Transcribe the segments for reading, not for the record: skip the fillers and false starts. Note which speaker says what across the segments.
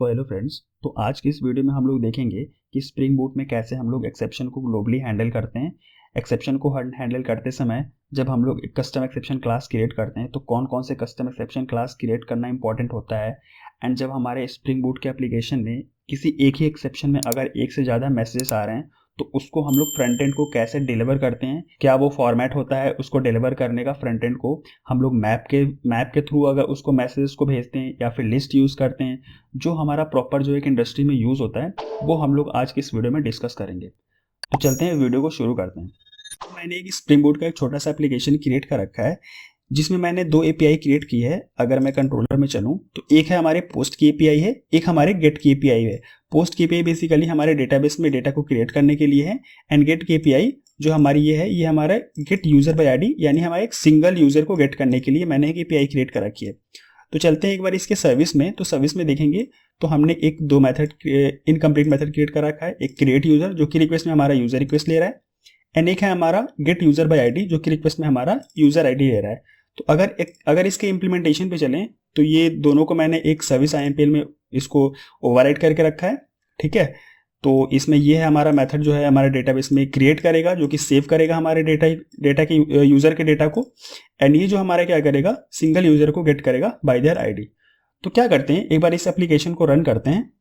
Speaker 1: तो hello friends, तो आज की इस वीडियो में हम लोग देखेंगे कि स्प्रिंग बूट में कैसे हम लोग एक्सेप्शन को ग्लोबली हैंडल करते हैं। एक्सेप्शन को हैंडल करते समय जब हम लोग एक कस्टम एक्सेप्शन क्लास क्रिएट करते हैं तो कौन कौन से कस्टम एक्सेप्शन क्लास क्रिएट करना इंपॉर्टेंट होता है। एंड जब हमारे स्प्रिंग बूट के एप्लीकेशन में किसी एक ही एक्सेप्शन में अगर एक से ज़्यादा मैसेजेस आ रहे हैं तो उसको हम लोग फ्रंट एंड को कैसे डिलीवर करते हैं, क्या वो फॉर्मेट होता है उसको डिलीवर करने का। फ्रंट एंड को हम लोग मैप के थ्रू अगर उसको मैसेजेस को भेजते हैं या फिर लिस्ट यूज़ करते हैं, जो हमारा प्रॉपर जो एक इंडस्ट्री में यूज़ होता है वो हम लोग आज की इस वीडियो में डिस्कस करेंगे। तो चलते हैं वीडियो को शुरू करते हैं। तो मैंने एक स्प्रिंग बूट का एक छोटा सा एप्लीकेशन क्रिएट कर रखा है जिसमें मैंने दो एपीआई क्रिएट की है। अगर मैं कंट्रोलर में चलूँ तो एक है हमारे पोस्ट की एपीआई है, एक हमारे गेट की एपीआई है। पोस्ट की एपीआई बेसिकली हमारे डेटाबेस में डेटा को क्रिएट करने के लिए है, एंड गेट की एपीआई जो हमारी ये है, ये हमारा गेट यूजर बाय आईडी, यानी हमारे एक सिंगल यूजर को गेट करने के लिए मैंने एक एपीआई क्रिएट कर रखी है। तो चलते हैं एक बार इसके सर्विस में। तो सर्विस में देखेंगे तो हमने एक दो मेथड इनकम्प्लीट मेथड क्रिएट कर रखा है। एक क्रिएट यूजर जो कि रिक्वेस्ट में हमारा यूजर रिक्वेस्ट ले रहा है, एंड एक है हमारा गेट यूजर बाय आईडी जो कि रिक्वेस्ट में हमारा यूजर आईडी ले रहा है। तो अगर इसके इम्प्लीमेंटेशन पे चलें तो ये दोनों को मैंने एक सर्विस IMPL में इसको ओवरराइड करके रखा है, ठीक है। तो इसमें ये है हमारा मेथड जो है हमारे डेटाबेस में क्रिएट करेगा, जो कि सेव करेगा हमारे डेटा के यूजर के डेटा को, एंड ये जो हमारा क्या करेगा, सिंगल यूजर को गेट करेगा बाय देयर आईडी। तो क्या करते हैं, एक बार इस एप्लीकेशन को रन करते हैं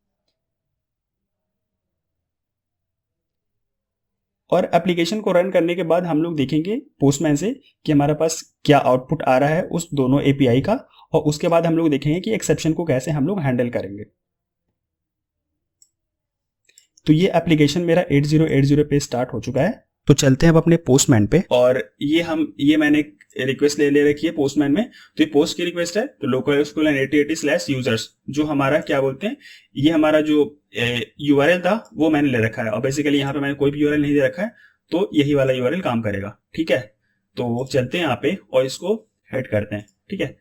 Speaker 1: और एप्लीकेशन को रन करने के बाद हम लोग देखेंगे पोस्टमैन से कि हमारे पास क्या आउटपुट आ रहा है उस दोनों एपीआई का, और उसके बाद हम लोग देखेंगे कि एक्सेप्शन को कैसे हम लोग हैंडल करेंगे। तो ये एप्लीकेशन मेरा 8080 पे स्टार्ट हो चुका है। तो चलते हैं अब अपने पोस्टमैन पे, और ये मैंने रिक्वेस्ट ले रखी है पोस्टमैन में। तो ये पोस्ट की रिक्वेस्ट है, तो लोकल 8080/users जो हमारा क्या बोलते हैं, ये हमारा जो यूआरएल था वो मैंने ले रखा है, और बेसिकली यहाँ पे मैंने कोई भी यूआरएल नहीं दे रखा है, तो यही वाला यूआरएल काम करेगा, ठीक है। तो चलते हैं यहाँ पे और इसको हेड करते हैं, ठीक है।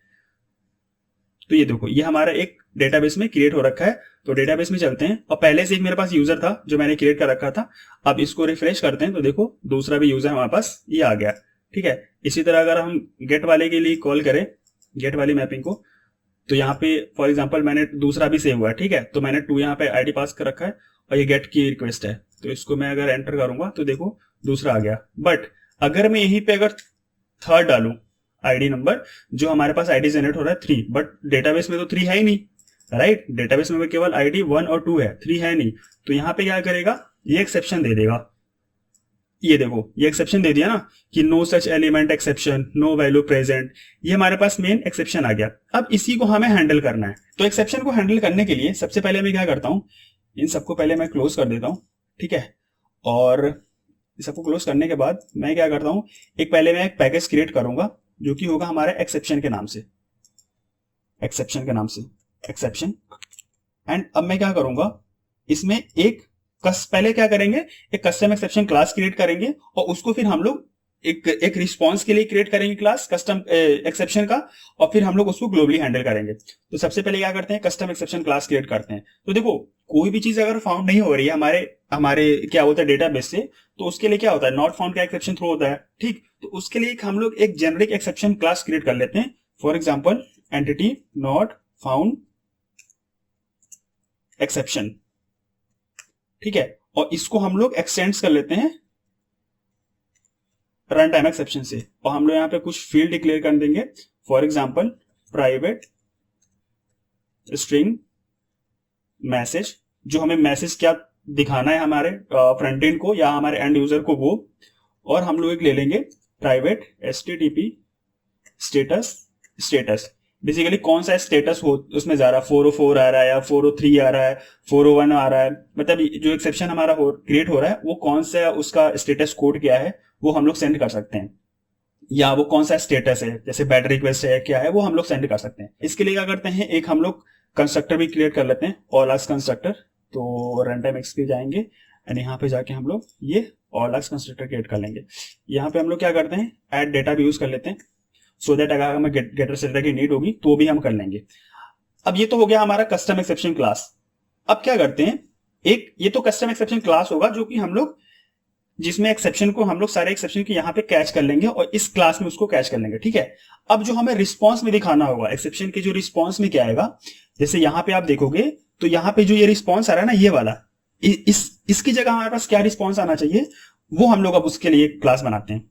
Speaker 1: तो ये देखो, ये हमारा एक डेटाबेस में क्रिएट हो रखा है। तो डेटाबेस में चलते हैं, और पहले से एक मेरे पास यूजर था जो मैंने क्रिएट कर रखा था। अब इसको रिफ्रेश करते हैं तो देखो दूसरा भी यूजर हमारे पास ये आ गया, ठीक है। इसी तरह अगर हम गेट वाले के लिए कॉल करें, गेट वाली मैपिंग को, तो यहाँ पे फॉर एग्जांपल मैंने दूसरा भी सेव हुआ है, ठीक है। तो मैंने 2 यहाँ पे आईडी पास कर रखा है और ये गेट की रिक्वेस्ट है। तो इसको मैं अगर एंटर करूंगा तो देखो दूसरा आ गया। बट अगर मैं यहीं पे अगर थर्ड डालूं आईडी नंबर, जो हमारे पास आईडी जनरेट हो रहा है 3, बट डेटाबेस में तो 3 है ही नहीं, राइट। डेटाबेस में केवल आईडी 1 और 2 है, 3 है नहीं। तो यहाँ पे क्या करेगा, ये एक्सेप्शन दे देगा। ये देखो, ये एक्सेप्शन दे दिया ना कि no such element exception, no value present. ये हमारे पास मेन एक्सेप्शन आ गया। अब इसी को हमें हैंडल करना है। तो एक्सेप्शन को हैंडल करने के लिए सबसे पहले मैं क्या करता हूँ, इन सबको पहले मैं क्लोज कर देता हूँ, ठीक है। और सबको क्लोज करने के बाद मैं क्या करता हूँ, पहले मैं एक पैकेज क्रिएट करूंगा जो कि होगा हमारे एक्सेप्शन के नाम से, एक्सेप्शन। एंड अब मैं क्या करूंगा, इसमें पहले क्या करेंगे, एक कस्टम एक्सेप्शन क्लास क्रिएट करेंगे, और उसको फिर हम लोग एक रिस्पॉन्स के लिए क्रिएट करेंगे क्लास कस्टम एक्सेप्शन का, और फिर हम लोग उसको ग्लोबली हैंडल करेंगे। तो सबसे पहले क्या करते हैं, कस्टम एक्सेप्शन क्लास क्रिएट करते हैं। तो देखो, कोई भी चीज अगर फाउंड नहीं हो रही है हमारे क्या होता है डेटाबेस से, तो उसके लिए क्या होता है, नॉट फाउंड का एक्सेप्शन थ्रो होता है, ठीक। तो उसके लिए हम लोग एक जेनरिक एक्सेप्शन क्लास क्रिएट कर लेते हैं। For example entity not found exception, ठीक है। और इसको हम लोग एक्सटेंड कर लेते हैं रन टाइम एक्सेप्शन से, और हम लोग यहाँ पे कुछ फील्ड डिक्लेयर कर देंगे। For example private string message, जो हमें मैसेज क्या दिखाना है हमारे फ्रंट एंड को या हमारे एंड यूजर को वो, और हम लोग एक ले लेंगे प्राइवेट HTTP स्टेटस। बेसिकली कौन सा स्टेटस हो उसमें जा रहा है, 404 आ रहा है या 403 आ रहा है, 401 आ रहा है, मतलब जो एक्सेप्शन हमारा क्रिएट हो रहा है वो कौन सा उसका स्टेटस कोड क्या है वो हम लोग सेंड कर सकते हैं, या वो कौन सा स्टेटस है, जैसे बैड रिक्वेस्ट है क्या है, वो हम लोग सेंड कर सकते हैं। इसके लिए क्या करते हैं, एक हम लोग कंस्ट्रक्टर भी क्रिएट कर लेते हैं, ऑल आस्क कंस्ट्रक्टर। तो रन टाइम एक्स पे जाएंगे एंड यहाँ पे जाके हम लोग ये ऑल आस्क कंस्ट्रक्टर क्रिएट कर लेंगे। यहाँ पे हम लोग क्या करते हैं, ऐड डेटा भी यूज कर लेते हैं, सो दैट अगर हमें गेटर सेटर की नीड होगी तो भी हम कर लेंगे। अब ये तो हो गया हमारा कस्टम एक्सेप्शन क्लास। अब क्या करते हैं, ये तो कस्टम एक्सेप्शन क्लास होगा जो कि हम लोग जिसमें एक्सेप्शन को हम लोग सारे एक्सेप्शन को यहाँ पे कैच कर लेंगे और इस क्लास में उसको कैच कर लेंगे, ठीक है। अब जो हमें रिस्पॉन्स में दिखाना होगा, एक्सेप्शन के जो रिस्पॉन्स में क्या आएगा, जैसे यहाँ पे आप देखोगे तो यहाँ पे जो ये रिस्पॉन्स आ रहा है ना, ये वाला, इसकी जगह हमारे पास क्या रिस्पॉन्स आना चाहिए, वो हम लोग अब उसके लिए क्लास बनाते हैं।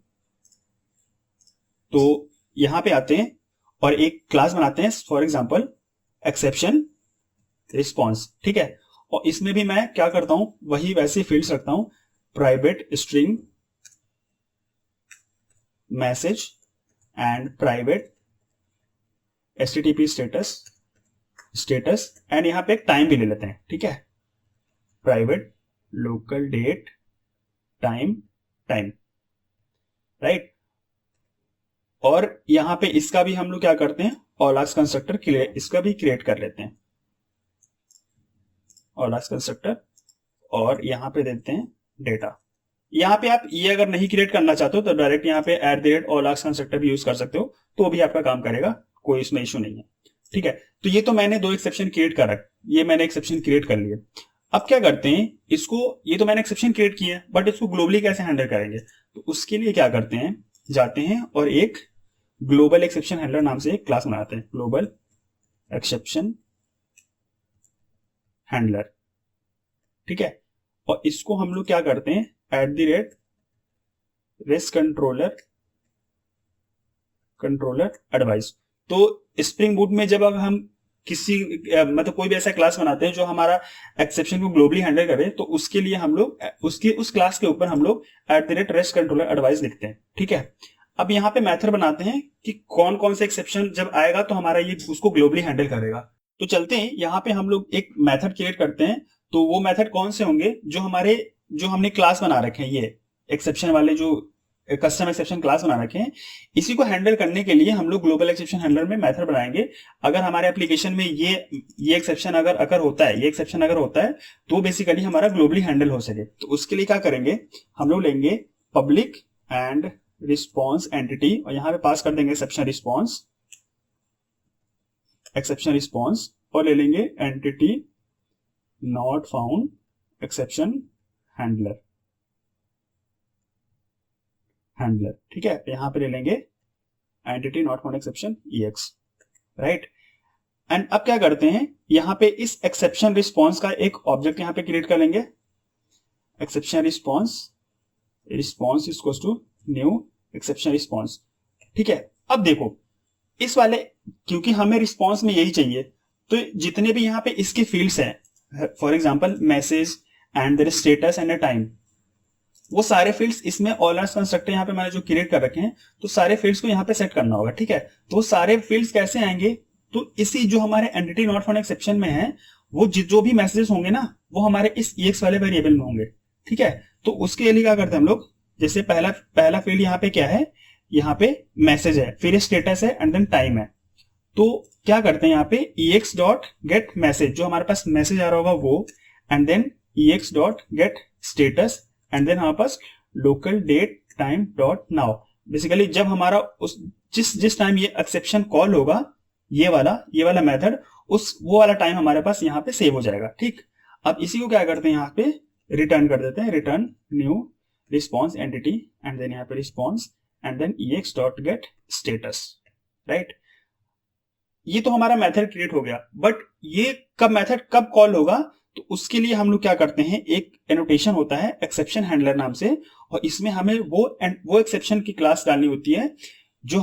Speaker 1: तो यहां पे आते हैं और एक क्लास बनाते हैं, फॉर एग्जांपल एक्सेप्शन रिस्पॉन्स, ठीक है। और इसमें भी मैं क्या करता हूं, वही वैसे फील्ड्स रखता हूं, private string message and private HTTP status and यहां पे एक टाइम भी ले लेते हैं, ठीक है, private local date time right. और यहां पे इसका भी हम लोग क्या करते हैं, ऑलाक्स कंस्ट्रक्टर इसका भी क्रिएट कर लेते हैं, ऑलाक्स कंस्ट्रक्टर, और यहां पे देते हैं डेटा। यहां पे आप ये अगर नहीं क्रिएट करना चाहते हो तो डायरेक्ट यहां पे @ऑलाक्स कंस्ट्रक्टर भी यूज कर सकते हो, तो भी आपका काम करेगा, कोई इसमें इशू नहीं है, ठीक है। तो ये तो मैंने 2 एक्सेप्शन क्रिएट कर रख, ये मैंने एक्सेप्शन क्रिएट कर लिए। अब क्या करते हैं इसको, ये तो मैंने एक्सेप्शन क्रिएट किया है, बट इसको ग्लोबली कैसे हैंडल करेंगे, तो उसके लिए क्या करते हैं, जाते हैं और एक ग्लोबल एक्सेप्शन हैंडलर नाम से एक क्लास बनाते हैं, ग्लोबल एक्सेप्शन हैंडलर, ठीक है। और इसको हम लोग क्या करते हैं, @REST कंट्रोलर एडवाइस। तो स्प्रिंग बूट में जब अब हम किसी मतलब कोई भी ऐसा क्लास बनाते हैं जो हमारा एक्सेप्शन को ग्लोबली हैंडल करे, तो उसके लिए हम लोग उस क्लास के ऊपर हम लोग @REST कंट्रोलर एडवाइस लिखते हैं, ठीक है। अब यहाँ पे मेथड बनाते हैं कि कौन कौन से एक्सेप्शन जब आएगा तो हमारा ये उसको ग्लोबली हैंडल करेगा। तो चलते हैं यहाँ पे हम लोग एक मेथड क्रिएट करते हैं। तो वो मेथड कौन से होंगे, जो हमने क्लास बना रखे हैं, ये एक्सेप्शन वाले जो कस्टम एक्सेप्शन क्लास बना रखे हैं, इसी को हैंडल करने के लिए हम लोग ग्लोबल एक्सेप्शन हैंडलर में मेथड बनाएंगे। अगर हमारे एप्लीकेशन में ये एक्सेप्शन अगर होता है, ये एक्सेप्शन अगर होता है, तो बेसिकली हमारा ग्लोबली हैंडल हो सके। तो उसके लिए क्या करेंगे, हम लोग लेंगे पब्लिक एंड रिस्पॉन्स एंटिटी, और यहां पे पास कर देंगे एक्सेप्शन रिस्पॉन्स, और ले लेंगे entity not found exception handler, ठीक है। यहां पे ले लेंगे entity not found exception EX, right. And अब क्या करते हैं, यहां पे इस एक्सेप्शन रिस्पॉन्स का एक ऑब्जेक्ट यहां पे क्रिएट कर लेंगे, exception response equals to new exception response, ठीक है। अब देखो इस वाले, क्योंकि हमें रिस्पॉन्स में यही चाहिए, तो जितने भी यहाँ पे इसके फील्ड्स हैं, for example message and their status and time, वो सारे फील्ड्स इसमें ऑलर्स कंस्ट्रक्टर यहाँ पे मैंने जो क्रिएट कर रखे हैं, तो सारे फील्ड्स को यहाँ पे सेट करना होगा, ठीक है। तो सारे फील्ड्स कैसे आएंगे, तो इसी जो हमारे एंटिटी नॉट फाउंड एक्सेप्शन में है, वो जो भी मैसेजेस होंगे ना, वो हमारे इस EX वाले वेरिएबल में होंगे, ठीक है। तो उसके लिए क्या करते हैं हम लोग, जैसे पहला फील्ड यहाँ पे क्या है, यहाँ पे मैसेज है, फिर स्टेटस है एंड देन टाइम है। तो क्या करते हैं यहाँ पे EX डॉट गेट मैसेज, जो हमारे पास मैसेज आ रहा होगा वो, and then EX dot get status, and then हमारे पास local date time dot now. Basically जब हमारा उस जिस टाइम ये एक्सेप्शन कॉल होगा, ये वाला मेथड, वो वाला टाइम हमारे पास यहाँ पे सेव हो जाएगा, ठीक। अब इसी को क्या करते हैं, यहाँ पे रिटर्न कर देते हैं, return new response entity, and then यहाँ पे response, and then EX dot get status, right. ये तो हमारा मेथड क्रिएट हो गया, बट ये मेथड कब कॉल होगा, तो उसके लिए हम लोग क्या करते हैं, एक एनोटेशन होता है एक्सेप्शन हैंडलर नाम से, और इसमें हमें वो एक्सेप्शन की क्लास डालनी होती है जो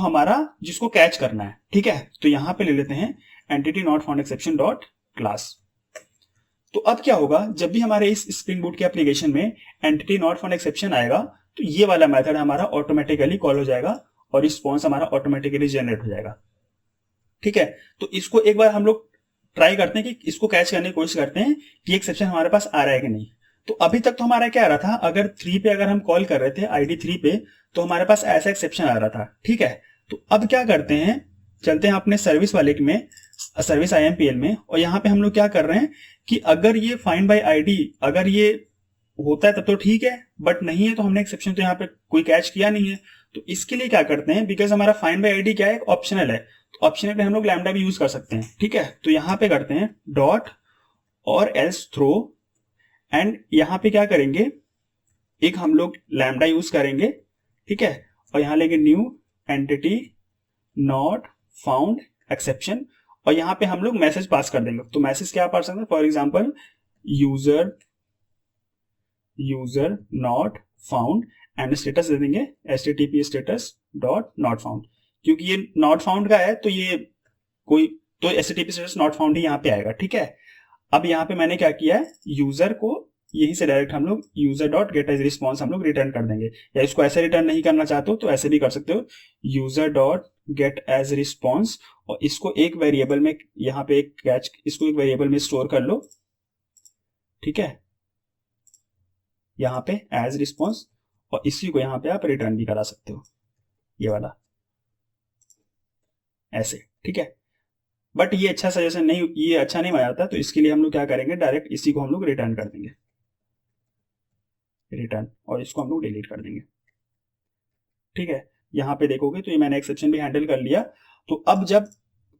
Speaker 1: जिसको कैच करना है, ठीक है। तो यहां पे ले लेते हैं entity not found exception dot class. तो अब क्या होगा, जब भी हमारे इस स्प्रिंग बूट के एप्लीकेशन में एंटिटी नॉट फाउंड एक्सेप्शन आएगा, तो ये वाला मेथड हमारा ऑटोमेटिकली कॉल हो जाएगा और रिस्पॉन्स हमारा ऑटोमेटिकली जनरेट हो जाएगा, ठीक है। तो इसको एक बार हम लोग ट्राई करते हैं कि इसको कैच करने की कोशिश करते हैं कि एक्सेप्शन हमारे पास आ रहा है कि नहीं। तो अभी तक तो हमारा क्या आ रहा था, अगर 3 पे अगर हम कॉल कर रहे थे ID 3 पे, तो हमारे पास ऐसा एक्सेप्शन आ रहा था, ठीक है। तो अब क्या करते हैं, चलते हैं अपने सर्विस वाले में, सर्विस IMPL में, और यहाँ पे हम लोग क्या कर रहे हैं कि अगर ये फाइंड बाय ID अगर ये होता है तब तो ठीक है, बट नहीं है तो हमने एक्सेप्शन तो यहाँ पे कोई कैच किया नहीं है। तो इसके लिए क्या करते हैं, बिकॉज हमारा फाइंड बाय ID क्या है, ऑप्शनल है, तो ऑप्शनल पे हम लोग लैम्डा भी यूज कर सकते हैं, ठीक है। तो यहाँ पे करते हैं डॉट और एल्स थ्रो, एंड यहाँ पे क्या करेंगे, एक हम लोग लैम्डा यूज करेंगे, ठीक है, और यहाँ लेंगे new entity not found exception, और यहाँ पे हम लोग मैसेज पास कर देंगे। तो मैसेज क्या पास करते हैं, for example user not found and status दे देंगे http status dot not found, क्योंकि ये नॉट फाउंड का है तो ये कोई तो http स्टेटस नॉट फाउंड ही यहाँ पे आएगा। ठीक है, अब यहाँ पे मैंने क्या किया है, यूजर को यहीं से डायरेक्ट हम लोग user dot get as response हम लोग रिटर्न कर देंगे, या इसको ऐसे रिटर्न नहीं करना चाहते हो तो ऐसे भी कर सकते हो, user dot get as response, और इसको एक वेरिएबल में यहाँ पे एक कैच, इसको एक वेरिएबल में स्टोर कर लो। ठीक है, यहाँ पे एज रिस्पॉन्स, और इसी को यहाँ पे आप रिटर्न भी करा सकते हो, ये वाला ऐसे। ठीक है, बट ये अच्छा सजेशन नहीं, ये अच्छा नहीं आता, तो इसके लिए हम लोग क्या करेंगे, डायरेक्ट इसी को हम लोग रिटर्न कर देंगे, रिटर्न, और इसको हम लोग डिलीट कर देंगे। ठीक है, यहाँ पे देखोगे तो ये मैंने एक्सेप्शन भी हैंडल कर लिया। तो अब जब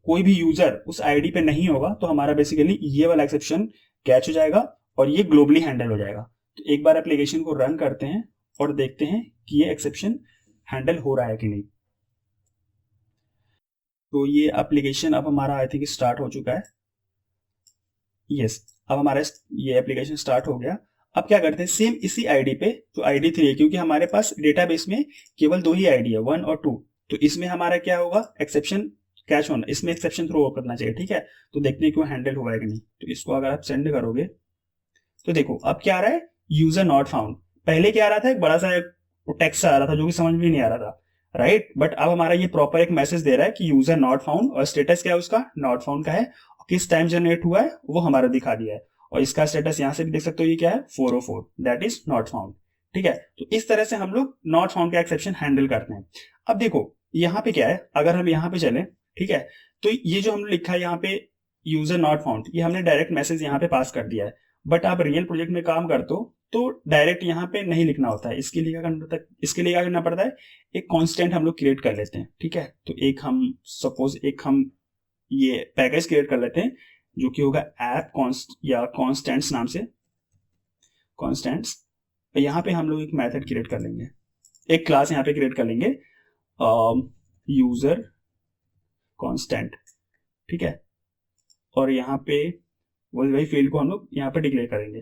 Speaker 1: कोई भी यूजर उस आईडी पे नहीं होगा तो हमारा बेसिकली ये वाला एक्सेप्शन कैच हो जाएगा और ये ग्लोबली हैंडल हो जाएगा। तो एक बार एप्लीकेशन को रन करते हैं और देखते हैं कि ये एक्सेप्शन हैंडल हो रहा है कि नहीं। तो ये एप्लीकेशन अब हमारा आई थिंक स्टार्ट हो चुका है। यस, अब हमारा ये एप्लीकेशन स्टार्ट हो गया। अब क्या करते हैं, सेम इसी आईडी पे जो आईडी 3 है, क्योंकि हमारे पास डेटाबेस में केवल 2 ही आईडी है, 1 और 2, तो इसमें हमारा क्या होगा, एक्सेप्शन कैच होना, इसमें एक्सेप्शन थ्रो करना चाहिए। ठीक है, तो देखते हैं क्यों हैंडल हुआ है कि नहीं। तो इसको अगर आप सेंड करोगे तो देखो अब क्या आ रहा है, यूजर नॉट फाउंड। पहले क्या आ रहा था, एक बड़ा सा टेक्स्ट आ रहा था जो कि समझ में नहीं आ रहा था, राइट। बट अब हमारा ये प्रॉपर एक मैसेज दे रहा है कि यूजर नॉट फाउंड, और स्टेटस क्या है उसका, नॉट फाउंड का है, और किस टाइम जनरेट हुआ है वो हमारा दिखा दिया है, और इसका स्टेटस यहां से भी देख सकते हो, ये क्या है 404, दैट इज नॉट फाउंड। ठीक है, तो इस तरह से हम लोग नॉट फाउंड का एक्सेप्शन हैंडल करते हैं। अब देखो यहाँ पे क्या है, अगर हम यहाँ पे चले, ठीक है, तो ये जो हमने लिखा है यहाँ पे यूजर नॉट फाउंड, ये हमने डायरेक्ट मैसेज यहाँ पे पास कर दिया है। बट आप रियल प्रोजेक्ट में काम करते हो तो डायरेक्ट यहाँ पे नहीं लिखना होता है। इसके लिए क्या करना पड़ता है, एक कांस्टेंट हम लोग क्रिएट कर लेते हैं। ठीक है, तो एक हम सपोज एक हम ये पैकेज क्रिएट कर लेते हैं जो कि होगा ऐप कॉन्स्ट या कॉन्स्टेंट्स नाम से, कॉन्स्टेंट्स। यहाँ पे हम लोग एक मेथड क्रिएट कर लेंगे, एक क्लास यहाँ पे क्रिएट कर लेंगे यूजर कॉन्स्टेंट। ठीक है, और यहाँ पे वही फील्ड को हम लोग यहाँ पे डिक्लेयर करेंगे।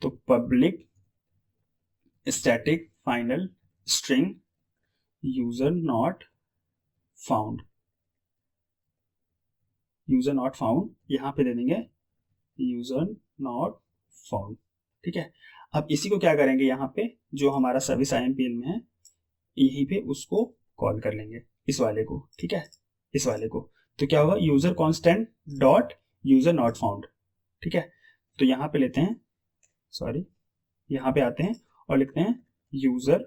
Speaker 1: तो public static final string user not found, user not found यहाँ पे दे देंगे यूजर नॉट फाउंड। ठीक है, अब इसी को क्या करेंगे, यहाँ पे जो हमारा सर्विस IMPL में है यहीं पे उसको कॉल कर लेंगे, इस वाले को। ठीक है, इस वाले को, तो क्या होगा, user constant dot user not found. ठीक है, तो यहाँ पे लेते हैं, सॉरी, यहाँ पे आते हैं और लिखते हैं user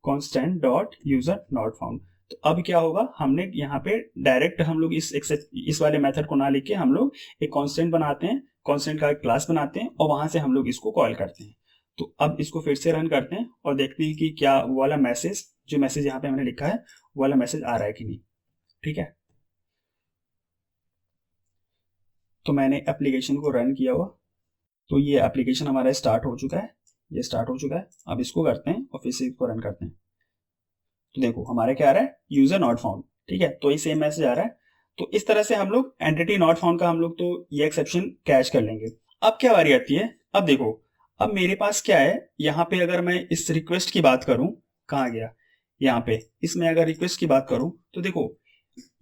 Speaker 1: constant dot user not found. तो अब क्या होगा, हमने यहाँ पे डायरेक्ट हम लोग इस वाले मेथड को ना लिख हम लोग एक कांस्टेंट बनाते हैं, कांस्टेंट का एक क्लास बनाते हैं और वहां से हम लोग इसको कॉल करते हैं। तो अब इसको फिर से रन करते हैं और देखते हैं कि क्या वो वाला मैसेज, जो मैसेज यहाँ पे हमने लिखा है वो वाला मैसेज आ रहा है कि नहीं। ठीक है, तो मैंने एप्लीकेशन को रन किया हुआ, तो ये एप्लीकेशन हमारा स्टार्ट हो चुका है, ये स्टार्ट हो चुका है। अब इसको करते हैं और फिर से इसको रन करते हैं। तो देखो हमारे क्या आ रहा है, यूजर नॉट फाउंड। ठीक है, तो ये सेम मैसेज आ रहा है। तो इस तरह से हम लोग एंटिटी नॉट फाउंड का हम लोग तो ये एक्सेप्शन कैच कर लेंगे। अब क्या बारी आती है, अब देखो अब मेरे पास क्या है, यहाँ पे अगर मैं इस रिक्वेस्ट की बात करूं, कहाँ गया, यहाँ पे इसमें अगर रिक्वेस्ट की बात करूं तो देखो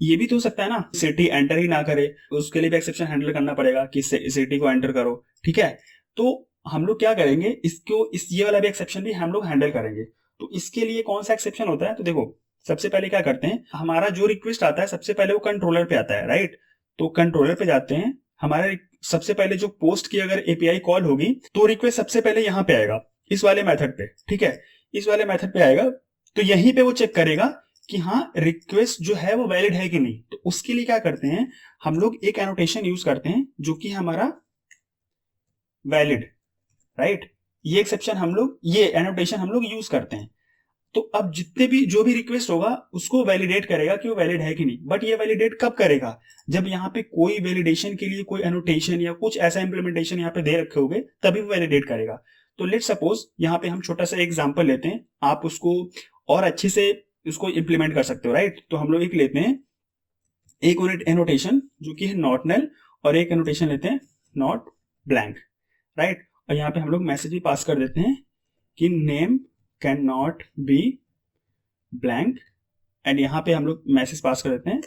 Speaker 1: ये भी तो हो सकता है ना सिटी एंटर ही ना करे, तो उसके लिए भी एक्सेप्शन हैंडल करना पड़ेगा कि सिटी को एंटर करो। ठीक है, तो हम लोग क्या करेंगे, इसको ये वाला भी एक्सेप्शन भी हम लोग हैंडल करेंगे। तो इसके लिए कौन सा एक्सेप्शन होता है, तो देखो सबसे पहले क्या करते हैं, हमारा जो रिक्वेस्ट आता है सबसे पहले वो कंट्रोलर पे आता है, राइट। तो कंट्रोलर पे जाते हैं, हमारे सबसे पहले जो पोस्ट की अगर एपीआई कॉल होगी तो रिक्वेस्ट सबसे पहले यहाँ पे आएगा, इस वाले मेथड पे। ठीक है, इस वाले मेथड पे आएगा, तो यहीं पे वो चेक करेगा कि हाँ रिक्वेस्ट जो है वो वैलिड है कि नहीं। तो उसके लिए क्या करते हैं, हम लोग एक एनोटेशन यूज करते हैं जो कि हमारा वैलिड, राइट। ये एक्सेप्शन हम लोग, ये एनोटेशन हम लोग यूज करते हैं। तो अब जितने भी जो भी रिक्वेस्ट होगा उसको वैलिडेट करेगा कि वो वैलिड है कि नहीं। बट ये वैलिडेट कब करेगा, जब यहाँ पे कोई वैलिडेशन के लिए कोई एनोटेशन या कुछ ऐसा इंप्लीमेंटेशन यहाँ पे दे रखे होंगे तभी वो वैलिडेट करेगा। तो लेट सपोज यहाँ पे हम छोटा सा एग्जांपल लेते हैं, आप उसको और अच्छे से उसको इंप्लीमेंट कर सकते हो, राइट। तो हम लोग एक लेते हैं एक एनोटेशन जो कि है नॉट नल, और एक एनोटेशन लेते हैं नॉट ब्लैंक, राइट। और यहाँ पे हम लोग मैसेज भी पास कर देते हैं कि name can not B blank, and यहाँ पे हम लोग मैसेज पास कर देते हैं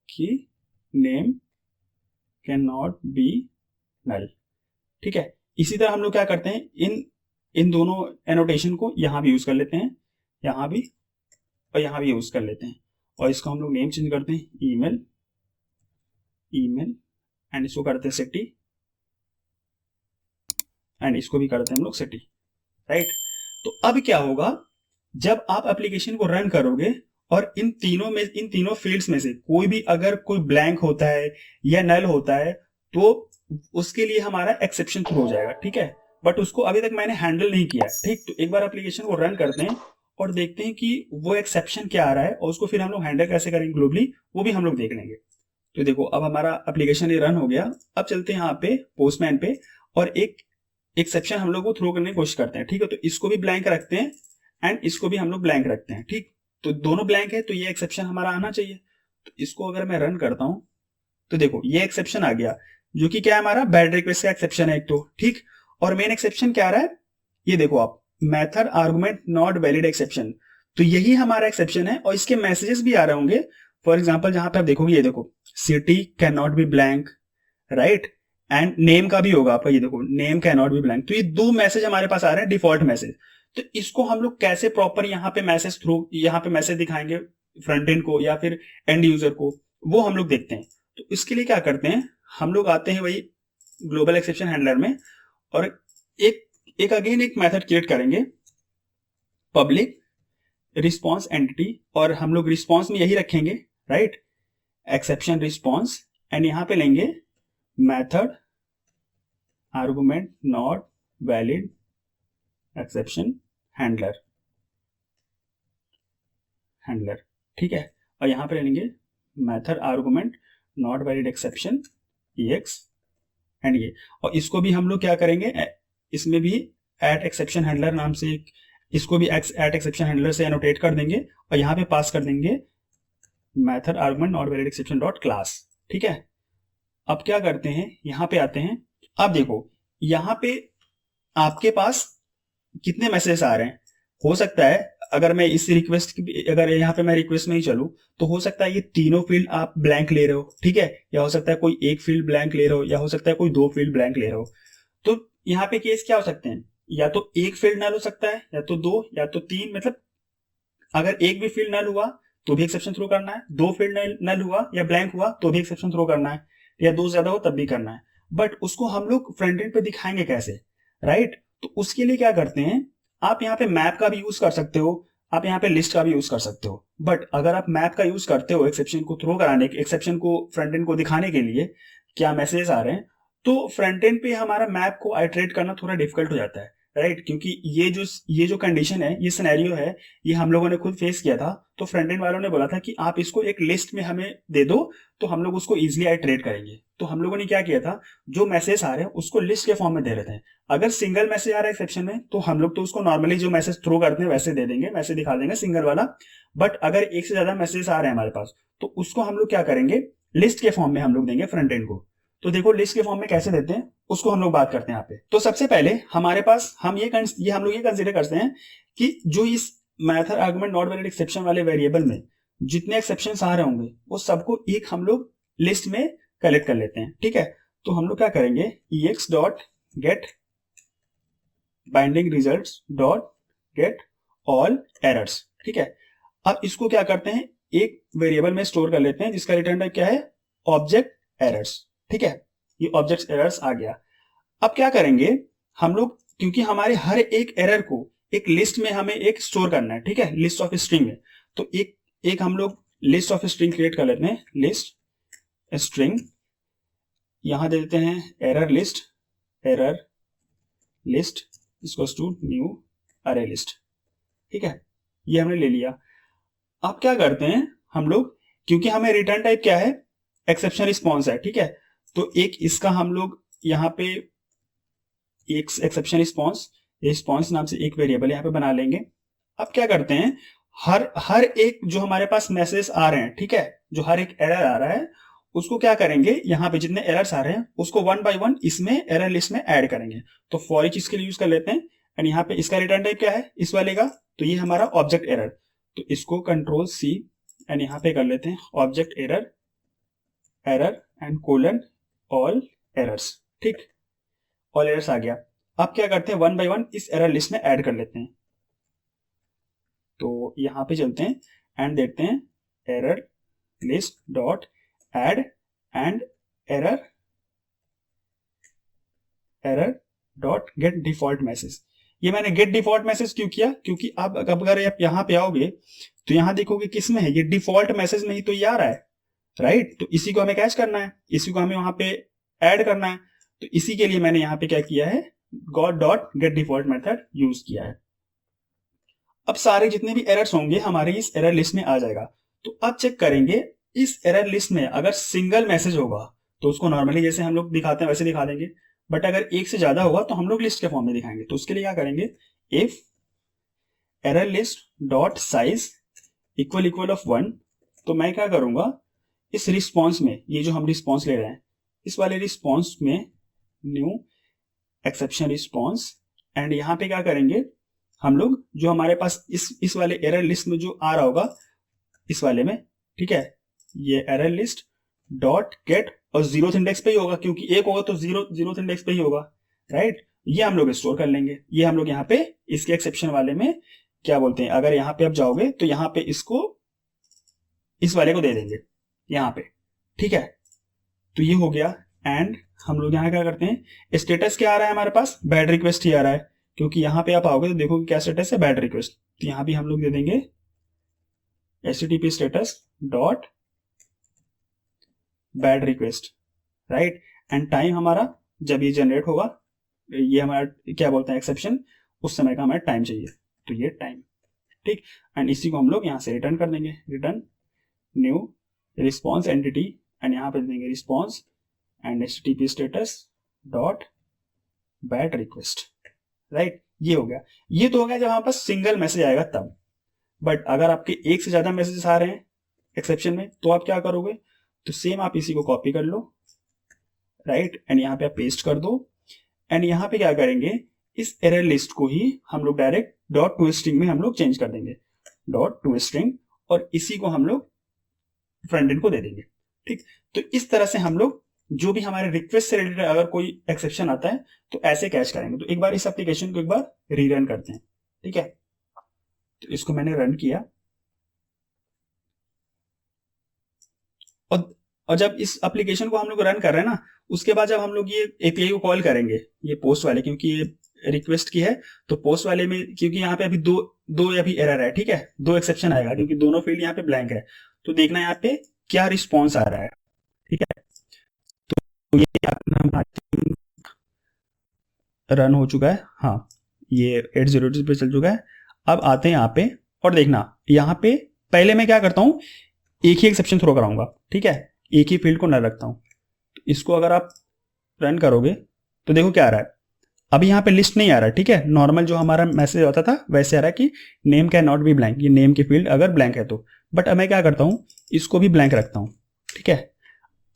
Speaker 1: कि name can not be null, ठीक है। इसी तरह हम लोग क्या करते हैं, इन दोनों एनोटेशन को यहाँ भी यूज कर लेते हैं, यहाँ भी और यहाँ भी यूज कर लेते हैं, और इसको हम लोग नेम चेंज करते हैं ईमेल, एंड इसको करते हैं सिटी, एंड इसको भी करते हैं हम लोग सिटी, राइट। तो अब क्या होगा, जब आप एप्लीकेशन को रन करोगे और इन तीनों फील्ड्स में से कोई भी अगर कोई ब्लैंक होता है या नल होता है तो उसके लिए हमारा एक्सेप्शन थ्रो हो जाएगा, ठीक है। बट उसको अभी तक मैंने हैंडल नहीं किया, ठीक। तो एक बार एप्लीकेशन को रन करते हैं और देखते हैं कि वो एक्सेप्शन क्या आ रहा है, और उसको फिर हम लोग हैंडल कैसे करेंगे ग्लोबली, वो भी हम लोग देख लेंगे। तो देखो अब हमारा एप्लीकेशन ये रन हो गया। अब चलते हैं यहाँ पे पोस्टमैन पे, और एक एक्सेप्शन हम लोग को थ्रो करने की कोशिश करते हैं, ठीक है। तो इसको भी ब्लैंक रखते हैं एंड इसको भी हम लोग ब्लैंक रखते हैं, ठीक। तो दोनों ब्लैंक है तो ये एक्सेप्शन हमारा आना चाहिए। तो इसको अगर मैं रन करता हूं तो देखो ये एक्सेप्शन आ गया, जो कि क्या है, हमारा बैड रिक्वेस्ट का एक्सेप्शन है एक तो, ठीक। और मेन एक्सेप्शन क्या आ रहा है, ये देखो आप, method argument not valid exception. तो यही हमारा एक्सेप्शन है, और इसके मैसेजेस भी आ रहे होंगे। फॉर एग्जाम्पल जहां पे आप देखोगे, ये देखो city can not B blank, right, and name का भी होगा आपका, ये देखो name can not B blank. तो ये दो मैसेज हमारे पास आ रहे हैं, डिफॉल्ट मैसेज। तो इसको हम लोग कैसे प्रॉपर यहाँ पे मैसेज थ्रू, यहाँ पे मैसेज दिखाएंगे फ्रंट एंड को या फिर एंड यूजर को, वो हम लोग देखते हैं। तो इसके लिए क्या करते हैं, हम लोग आते हैं वही ग्लोबल एक्सेप्शन हैंडलर में, और एक अगेन एक मेथड क्रिएट करेंगे पब्लिक रिस्पॉन्स एंटिटी, और हम लोग रिस्पॉन्स में यही रखेंगे, राइट, एक्सेप्शन रिस्पॉन्स, एंड यहां पे लेंगे method argument not valid exception handler, ठीक है। और यहां पे लेंगे method argument not valid exception EX, and ये, और इसको भी हम लोग क्या करेंगे, इसमें भी एट एक्सेप्शन हैंडलर नाम से इसको भी एट एक्सेप्शन हैंडलर से एनोटेट कर देंगे, और यहाँ पे पास कर देंगे method argument not valid exception dot class, ठीक है। अब क्या करते हैं, यहाँ पे आते हैं। अब देखो यहाँ पे आपके पास कितने मैसेजेस आ रहे हैं, हो सकता है अगर मैं इस रिक्वेस्ट अगर यहाँ पे मैं रिक्वेस्ट में ही चलूं तो हो सकता है ये तीनों फील्ड आप ब्लैंक ले रहे हो, ठीक है, या हो सकता है कोई एक फील्ड ब्लैंक ले रहे हो, या हो सकता है कोई दो फील्ड ब्लैंक ले रहे हो। तो यहाँ पे केस क्या हो सकते हैं, या तो एक फील्ड नल हो सकता है, या तो दो, या तो तीन। मतलब अगर एक भी फील्ड नल हुआ तो भी एक्सेप्शन थ्रो करना है, दो फील्ड नल हुआ या ब्लैंक हुआ तो भी एक्सेप्शन थ्रो करना है, या दो ज्यादा हो तब भी करना है। बट उसको हम लोग फ्रंट एंड पे दिखाएंगे कैसे, राइट। तो उसके लिए क्या करते हैं, आप यहाँ पे मैप का भी यूज कर सकते हो, आप यहाँ पे लिस्ट का भी यूज कर सकते हो। बट अगर आप मैप का यूज करते हो एक्सेप्शन को थ्रो कराने के, एक्सेप्शन को फ्रंट एंड को दिखाने के लिए क्या मैसेज आ रहे हैं, तो फ्रंट एंड पे हमारा मैप को आइटरेट करना थोड़ा डिफिकल्ट हो जाता है, राइट। क्योंकि ये जो कंडीशन है, ये सिनेरियो है, ये हम लोगों ने खुद फेस किया था। तो फ्रंट एंड वालों ने बोला था कि आप इसको एक लिस्ट में हमें दे दो, तो हम लोग उसको इजिली आइटरेट करेंगे। तो हम लोगों ने क्या किया था, जो मैसेज आ रहे हैं उसको लिस्ट के फॉर्म में दे रहे थे। अगर सिंगल मैसेज आ रहा है एक्सेप्शन में तो हम लोग तो उसको नॉर्मली जो मैसेज थ्रो करते हैं वैसे दे देंगे, वैसे दिखा देंगे सिंगल वाला। बट अगर एक से ज्यादा मैसेज आ रहे हैं हमारे पास, तो उसको हम लोग क्या करेंगे, लिस्ट के फॉर्म में हम लोग देंगे फ्रंट एंड को। तो देखो लिस्ट के फॉर्म में कैसे देते हैं उसको हम लोग बात करते हैं यहाँ पे। तो सबसे पहले हमारे पास हम लोग ये कंसीडर करते हैं कि जो इस method argument not valid exception वाले वेरिएबल में जितने एक्सेप्शंस आ रहे होंगे वो सबको एक हम लोग लिस्ट में कलेक्ट कर लेते हैं, ठीक है। तो हम लोग क्या करेंगे, EX dot gate binding results dot get all errors, ठीक है। अब इसको क्या करते हैं, एक वेरिएबल में स्टोर कर लेते हैं जिसका रिटर्न टाइप क्या है, ऑब्जेक्ट एरर्स, ठीक है। ये ऑब्जेक्ट एरर्स आ गया। अब क्या करेंगे हम लोग, क्योंकि हमारे हर एक एरर को एक लिस्ट में हमें एक स्टोर करना है, ठीक है, लिस्ट ऑफ स्ट्रिंग में। तो एक हम लोग लिस्ट ऑफ स्ट्रिंग क्रिएट कर लेते हैं, लिस्ट स्ट्रिंग, यहां दे देते हैं error list equals to new array list, ठीक है। ये हमने ले लिया। अब क्या करते हैं हम लोग, क्योंकि हमें रिटर्न टाइप क्या है, एक्सेप्शन रिस्पॉन्स है, ठीक है। तो एक इसका हम लोग यहाँ पे एक एक्सेप्शन रिस्पॉन्स नाम से एक वेरिएबल यहाँ पे बना लेंगे। अब क्या करते हैं, हर हर एक जो हमारे पास मैसेज आ रहे हैं, ठीक है, जो हर एक एरर आ रहा है उसको क्या करेंगे, यहाँ पे जितने एरर्स आ रहे हैं उसको वन बाय वन इसमें एरर लिस्ट में ऐड करेंगे। तो फॉर ईच इसके लिए यूज कर लेते हैं। एंड यहाँ पे इसका रिटर्न टाइप क्या है इस वाले का, तो ये हमारा ऑब्जेक्ट एरर, तो इसको कंट्रोल सी एंड यहाँ पे कर लेते हैं object error, error and colon all errors, ठीक, ऑल एरर्स आ गया। अब क्या करते हैं, वन बाय वन इस एरर लिस्ट में ऐड कर लेते हैं। तो यहाँ पे चलते हैं एंड देखते हैं error list dot add and error dot gate default message. ये मैंने गेट डिफॉल्ट मैसेज क्यों किया, क्योंकि अब अगर आप यहाँ पे आओगे तो यहाँ देखोगे किस में है, ये डिफॉल्ट मैसेज में ही तो ये आ रहा है, राइट। तो इसी को हमें कैच करना है, इसी को हमें वहां पे ऐड करना है। तो इसी के लिए मैंने यहाँ पे क्या किया है, got dot gate default method use किया है। अब सारे जितने भी एरर्स होंगे हमारे इस एरर लिस्ट में आ जाएगा। तो अब चेक करेंगे इस एरर लिस्ट में अगर सिंगल मैसेज होगा तो उसको नॉर्मली जैसे हम लोग दिखाते हैं वैसे दिखा देंगे, बट अगर एक से ज्यादा होगा तो हम लोग लिस्ट के फॉर्म में दिखाएंगे। तो उसके लिए क्या करेंगे, if error list dot size equal equal of 1, तो मैं क्या करूंगा इस रिस्पॉन्स में, ये जो हम रिस्पॉन्स ले रहे हैं इस वाले रिस्पॉन्स में न्यू एक्सेप्शन रिस्पॉन्स, एंड यहाँ पे क्या करेंगे हम लोग जो हमारे पास इस वाले एरर लिस्ट में जो आ रहा होगा इस वाले में, ठीक है, ये एरर लिस्ट डॉट गेट, और जीरोथ इंडेक्स पे ही होगा क्योंकि एक होगा तो जीरोथ इंडेक्स पे ही होगा, राइट। ये हम लोग स्टोर कर लेंगे। ये हम लोग यहाँ पे इसके एक्सेप्शन वाले में क्या बोलते हैं, अगर यहाँ पे आप जाओगे तो यहाँ पे इसको इस वाले को दे देंगे यहाँ पे, ठीक है। तो ये हो गया। एंड हम लोग यहाँ क्या करते हैं, स्टेटस क्या आ रहा है हमारे पास, बैड रिक्वेस्ट ही आ रहा है, क्योंकि यहाँ पे आप आओगे तो देखोगे क्या स्टेटस है, बैड रिक्वेस्ट। तो यहाँ भी हम लोग दे देंगे http status dot bad request, right. And time हमारा जब ये जनरेट होगा, ये हमारा क्या बोलते हैं एक्सेप्शन, उस समय का हमारा टाइम चाहिए, तो ये टाइम, ठीक। एंड इसी को हम लोग यहाँ से रिटर्न कर देंगे, return new response entity, and यहाँ पे देंगे response and http status dot bad request, right. ये हो गया। ये तो हो गया जब हमारे पास सिंगल मैसेज आएगा तब। बट अगर आपके एक से ज्यादा मैसेजेस आ रहे हैं एक्सेप्शन में तो आप क्या करोगे, तो सेम आप इसी को कॉपी कर लो, राइट, एंड यहाँ पे आप पेस्ट कर दो। एंड यहाँ पे क्या करेंगे, इस एरर लिस्ट को ही हम लोग डायरेक्ट डॉट टू स्ट्रिंग में हम लोग चेंज कर देंगे, डॉट टू स्ट्रिंग, और इसी को हम लोग फ्रंट एंड को दे देंगे, ठीक। तो इस तरह से हम लोग जो भी हमारे रिक्वेस्ट से रिलेटेड अगर कोई एक्सेप्शन आता है तो ऐसे कैच करेंगे। तो एक बार इस एप्लीकेशन को एक बार रीरन करते हैं, ठीक है। तो इसको मैंने रन किया, और जब इस एप्लीकेशन को हम लोग रन कर रहे हैं ना, उसके बाद जब हम लोग ये एपीआई को कॉल करेंगे, ये पोस्ट वाले, क्योंकि ये रिक्वेस्ट की है तो पोस्ट वाले में, क्योंकि यहाँ पे अभी दो अभी एरर है, ठीक है, दो एक्सेप्शन आएगा क्योंकि दोनों फील्ड यहाँ पे ब्लैंक है। तो देखना यहाँ पे क्या रिस्पॉन्स आ रहा है, ठीक है। तो ये अपना रन हो चुका है, हाँ, ये 802 पे चल चुका है। अब आते हैं यहाँ पे और देखना, यहाँ पे पहले मैं क्या करता हूँ, एक ही एक्सेप्शन थ्रो कराऊंगा, ठीक है, एक ही फील्ड को न रखता हूँ। तो इसको अगर आप रन करोगे तो देखो क्या आ रहा है, अभी यहाँ पे लिस्ट नहीं आ रहा है, ठीक है, नॉर्मल जो हमारा मैसेज होता था वैसे आ रहा है कि name can not B blank, ये नेम की फील्ड अगर ब्लैंक है तो। बट अब मैं क्या करता हूँ, इसको भी ब्लैंक रखता हूँ, ठीक है।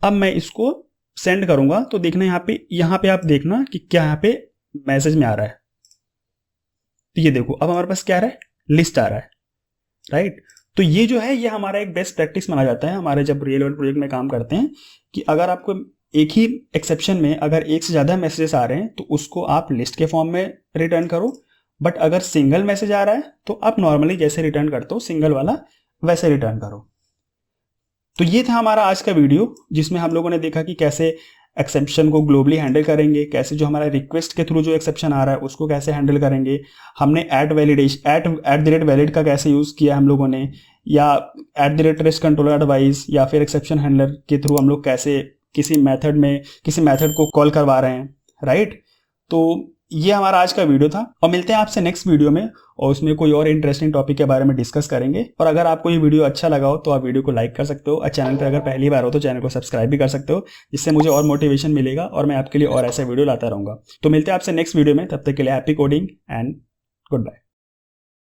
Speaker 1: अब मैं इसको सेंड करूंगा तो देखना यहाँ पे आप देखना कि क्या यहाँ पे मैसेज में आ रहा है। तो ये देखो अब हमारे पास क्या आ रहा है, लिस्ट आ रहा है, राइट। तो ये जो है ये हमारा एक बेस्ट प्रैक्टिस माना जाता है हमारे जब रियल वर्ल्ड प्रोजेक्ट में काम करते हैं, कि अगर आपको एक ही एक्सेप्शन में अगर एक से ज्यादा मैसेजेस आ रहे हैं तो उसको आप लिस्ट के फॉर्म में रिटर्न करो। बट अगर सिंगल मैसेज आ रहा है तो आप नॉर्मली जैसे रिटर्न करते हो सिंगल वाला वैसे रिटर्न करो। तो ये था हमारा आज का वीडियो, जिसमें हम लोगों ने देखा कि कैसे एक्सेप्शन को ग्लोबली हैंडल करेंगे, कैसे जो हमारा रिक्वेस्ट के थ्रू जो एक्सेप्शन आ रहा है उसको कैसे हैंडल करेंगे, हमने एट द रेट वैलिड का कैसे यूज किया हम लोगों ने, या at the rate rest controller advice, या फिर एक्सेप्शन हैंडलर के थ्रू हम लोग कैसे किसी मेथड को कॉल करवा रहे हैं, राइट। तो ये हमारा आज का वीडियो था, और मिलते हैं आपसे नेक्स्ट वीडियो में, और उसमें कोई और इंटरेस्टिंग टॉपिक के बारे में डिस्कस करेंगे। और अगर आपको ये वीडियो अच्छा लगा हो तो आप वीडियो को लाइक कर सकते हो, और चैनल पर अगर पहली बार हो तो चैनल को सब्सक्राइब भी कर सकते हो, जिससे मुझे और मोटिवेशन मिलेगा और मैं आपके लिए और ऐसे वीडियो लाता रहूंगा। तो मिलते हैं आपसे नेक्स्ट वीडियो में, तब तक के लिए happy coding and good bye.